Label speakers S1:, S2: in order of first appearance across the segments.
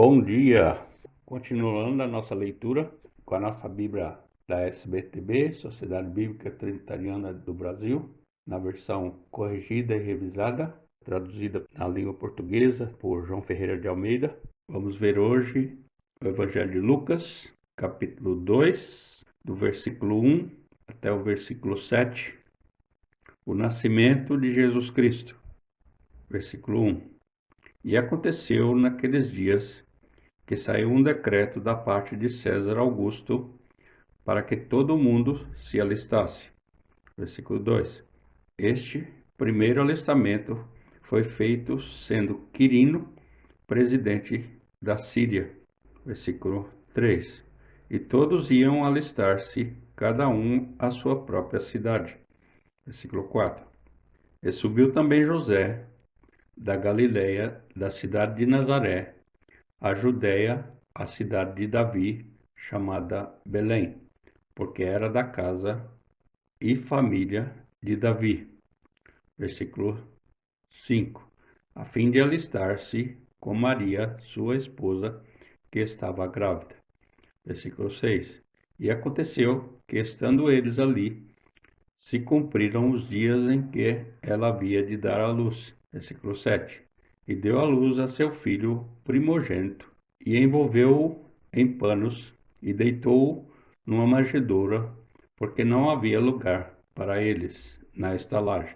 S1: Bom dia! Continuando a nossa leitura com a nossa Bíblia da SBTB, Sociedade Bíblica Trinitariana do Brasil, na versão corrigida e revisada, traduzida na língua portuguesa por João Ferreira de Almeida. Vamos ver hoje o Evangelho de Lucas, capítulo 2, do versículo 1 até o versículo 7, o nascimento de Jesus Cristo. Versículo 1. E aconteceu naqueles dias que saiu um decreto da parte de César Augusto para que todo mundo se alistasse. Versículo 2. Este primeiro alistamento foi feito sendo Quirino presidente da Síria. Versículo 3. E todos iam alistar-se, cada um à sua própria cidade. Versículo 4. E subiu também José da Galileia, da cidade de Nazaré, a Judéia, a cidade de Davi, chamada Belém, porque era da casa e família de Davi. Versículo 5. A fim de alistar-se com Maria, sua esposa, que estava grávida. Versículo 6. E aconteceu que, estando eles ali, se cumpriram os dias em que ela havia de dar à luz. Versículo 7. E deu à luz a seu filho primogênito, e envolveu-o em panos, e deitou-o numa manjedoura, porque não havia lugar para eles na estalagem.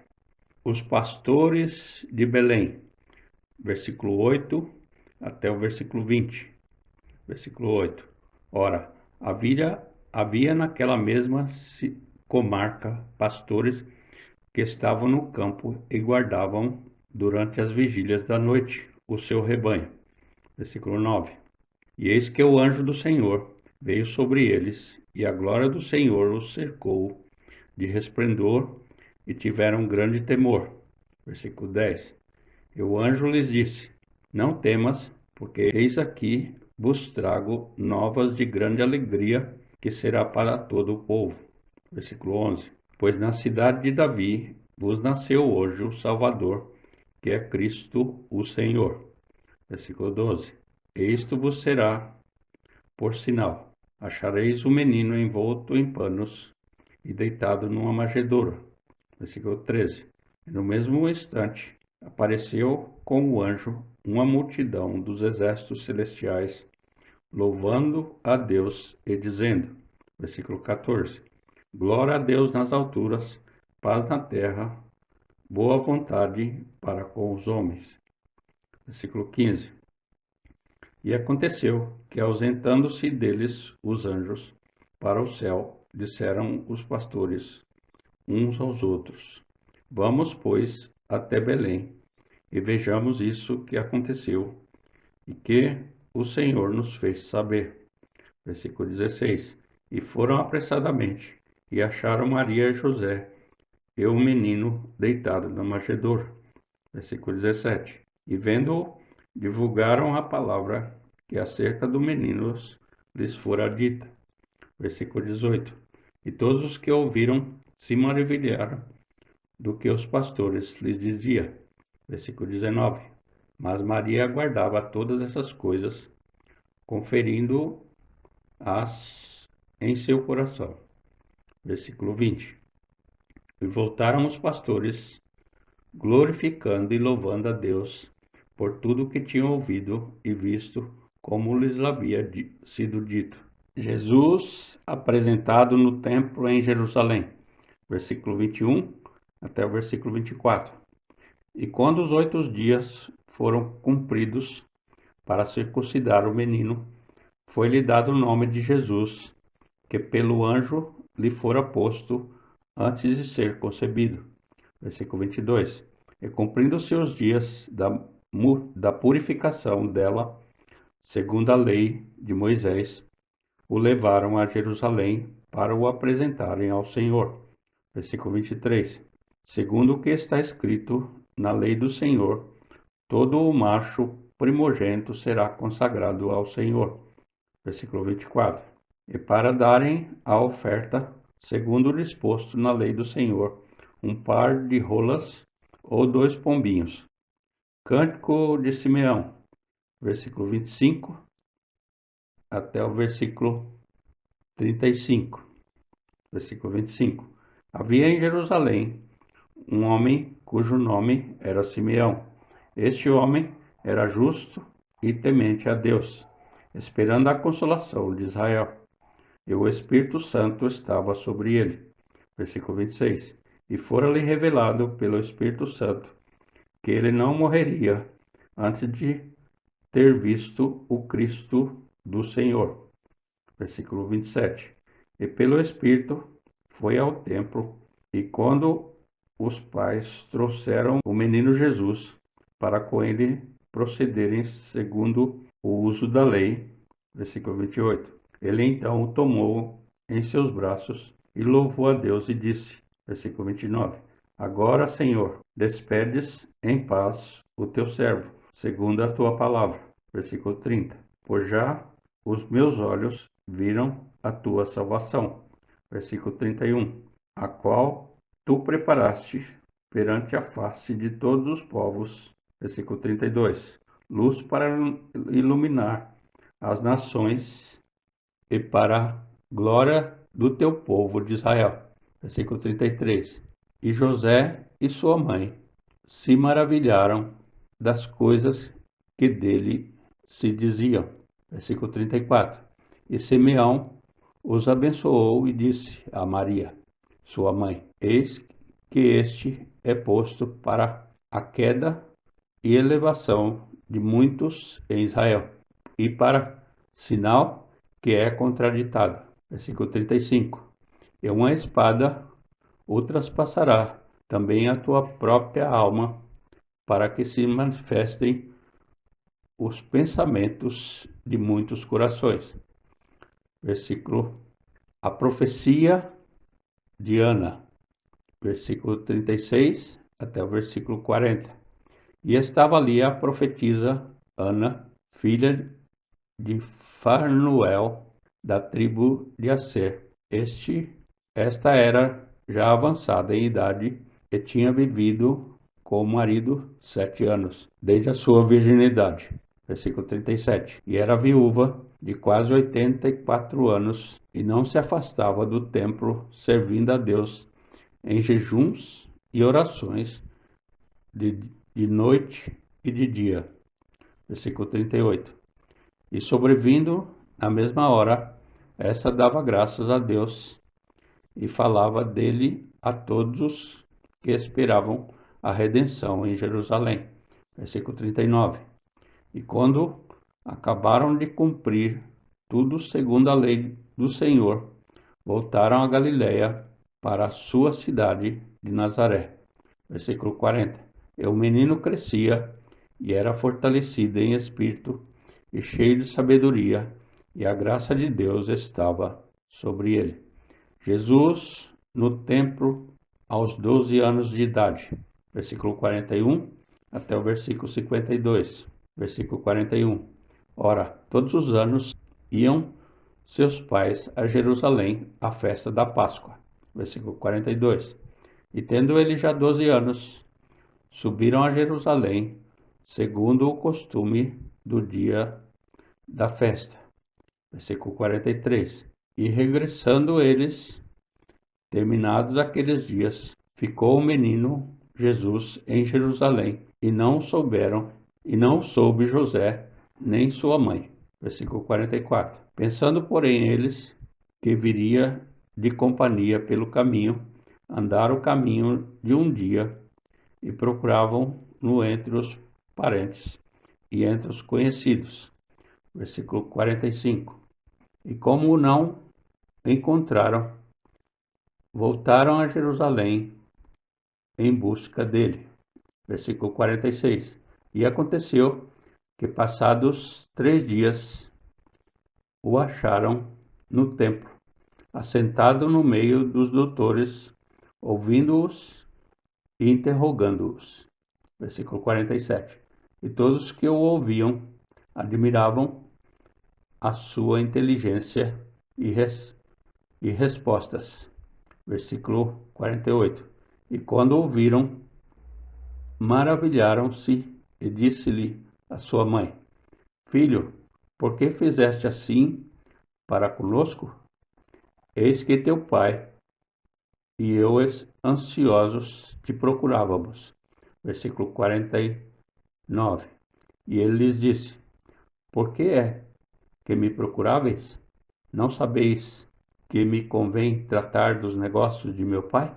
S1: Os pastores de Belém, versículo 8 até o versículo 20. Versículo 8. Ora, havia naquela mesma comarca pastores que estavam no campo e guardavam durante as vigílias da noite o seu rebanho. Versículo 9. E eis que o anjo do Senhor veio sobre eles, e a glória do Senhor os cercou de resplendor, e tiveram grande temor. Versículo 10. E o anjo lhes disse: Não temas, porque eis aqui vos trago novas de grande alegria, que será para todo o povo. Versículo 11. Pois na cidade de Davi vos nasceu hoje o Salvador, que é Cristo o Senhor. Versículo 12. E isto vos será por sinal: achareis o menino envolto em panos e deitado numa manjedoura. Versículo 13. E no mesmo instante apareceu com o anjo uma multidão dos exércitos celestiais, louvando a Deus e dizendo, versículo 14, glória a Deus nas alturas, paz na terra, boa vontade para com os homens. Versículo 15. E aconteceu que, ausentando-se deles os anjos para o céu, disseram os pastores uns aos outros, vamos, pois, até Belém, e vejamos isso que aconteceu, e que o Senhor nos fez saber. Versículo 16. E foram apressadamente, e acharam Maria e José, e o menino deitado na manjedoura. Versículo 17. E vendo-o, divulgaram a palavra que acerca do menino lhes fora dita. Versículo 18. E todos os que ouviram se maravilharam do que os pastores lhes diziam. Versículo 19. Mas Maria guardava todas essas coisas, conferindo-as em seu coração. Versículo 20. E voltaram os pastores, glorificando e louvando a Deus por tudo que tinham ouvido e visto, como lhes havia sido dito. Jesus apresentado no templo em Jerusalém. Versículo 21 até o versículo 24. E quando os 8 dias foram cumpridos para circuncidar o menino, foi-lhe dado o nome de Jesus, que pelo anjo lhe fora posto antes de ser concebido. Versículo 22. E cumprindo-se os dias da purificação dela, segundo a lei de Moisés, o levaram a Jerusalém para o apresentarem ao Senhor. Versículo 23. Segundo o que está escrito na lei do Senhor, todo o macho primogênito será consagrado ao Senhor. Versículo 24. E para darem a oferta, segundo o disposto na lei do Senhor, um par de rolas ou 2 pombinhos. Cântico de Simeão. versículo 25 até o versículo 35. Versículo 25. Havia em Jerusalém um homem cujo nome era Simeão. Este homem era justo e temente a Deus, esperando a consolação de Israel. E o Espírito Santo estava sobre ele. Versículo 26. E fora-lhe revelado pelo Espírito Santo que ele não morreria antes de ter visto o Cristo do Senhor. Versículo 27. E pelo Espírito foi ao templo, e quando os pais trouxeram o menino Jesus para com ele procederem segundo o uso da lei. Versículo 28. Ele então o tomou em seus braços e louvou a Deus e disse, versículo 29, agora, Senhor, despedes em paz o teu servo, segundo a tua palavra. Versículo 30. Pois já os meus olhos viram a tua salvação. Versículo 31. A qual tu preparaste perante a face de todos os povos. Versículo 32. Luz para iluminar as nações e para a glória do teu povo de Israel. Versículo 33. E José e sua mãe se maravilharam das coisas que dele se diziam. Versículo 34. E Simeão os abençoou e disse a Maria, sua mãe, eis que este é posto para a queda e elevação de muitos em Israel, e para sinal que é contraditado. Versículo 35. E uma espada o traspassará também a tua própria alma, para que se manifestem os pensamentos de muitos corações. Versículo. A profecia de Ana, versículo 36 até o versículo 40. E estava ali a profetisa Ana, filha de Fanuel, da tribo de Asser. Esta era já avançada em idade e tinha vivido com o marido 7 anos, desde a sua virginidade. Versículo 37. E era viúva de quase 84 anos e não se afastava do templo, servindo a Deus em jejuns e orações de noite e de dia. Versículo 38. E sobrevindo na mesma hora, esta dava graças a Deus e falava dele a todos que esperavam a redenção em Jerusalém. Versículo 39. E quando acabaram de cumprir tudo segundo a lei do Senhor, voltaram a Galiléia para a sua cidade de Nazaré. Versículo 40. E o menino crescia e era fortalecido em espírito e cheio de sabedoria, e a graça de Deus estava sobre ele. Jesus no templo aos 12 anos de idade. Versículo 41 até o versículo 52. Versículo 41. Ora, todos os anos iam seus pais a Jerusalém à festa da Páscoa. Versículo 42. E tendo ele já 12 anos, subiram a Jerusalém, segundo o costume do dia da festa. Versículo 43. E regressando eles, terminados aqueles dias, ficou o menino Jesus em Jerusalém, e não soube José, nem sua mãe. Versículo 44. Pensando, porém, eles que viria de companhia pelo caminho, andaram o caminho de um dia e procuravam-no entre os parentes e entre os conhecidos. Versículo 45. E como não encontraram, voltaram a Jerusalém em busca dele. Versículo 46. E aconteceu que, passados 3 dias, o acharam no templo, assentado no meio dos doutores, ouvindo-os e interrogando-os. Versículo 47. E todos que o ouviam admiravam a sua inteligência e respostas. Versículo 48. E quando ouviram, maravilharam-se e disse-lhe a sua mãe: Filho, por que fizeste assim para conosco? Eis que teu pai e eu ansiosos te procurávamos. Versículo 49. E ele lhes disse: Por que é que me procuráveis? Não sabeis que me convém tratar dos negócios de meu pai?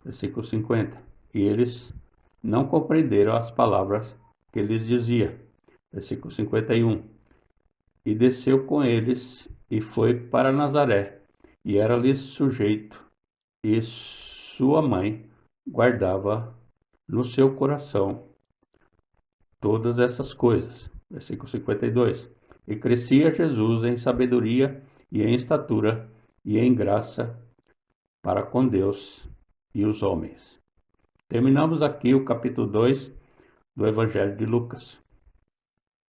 S1: Versículo 50. E eles não compreenderam as palavras que lhes dizia. Versículo 51. E desceu com eles e foi para Nazaré, e era-lhes sujeito, e sua mãe guardava no seu coração todas essas coisas. Versículo 52. E crescia Jesus em sabedoria e em estatura e em graça para com Deus e os homens. Terminamos aqui o capítulo 2 do Evangelho de Lucas.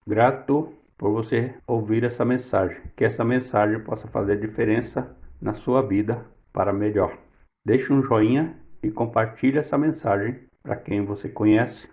S1: Grato por você ouvir essa mensagem, que essa mensagem possa fazer diferença na sua vida para melhor. Deixe um joinha e compartilhe essa mensagem para quem você conhece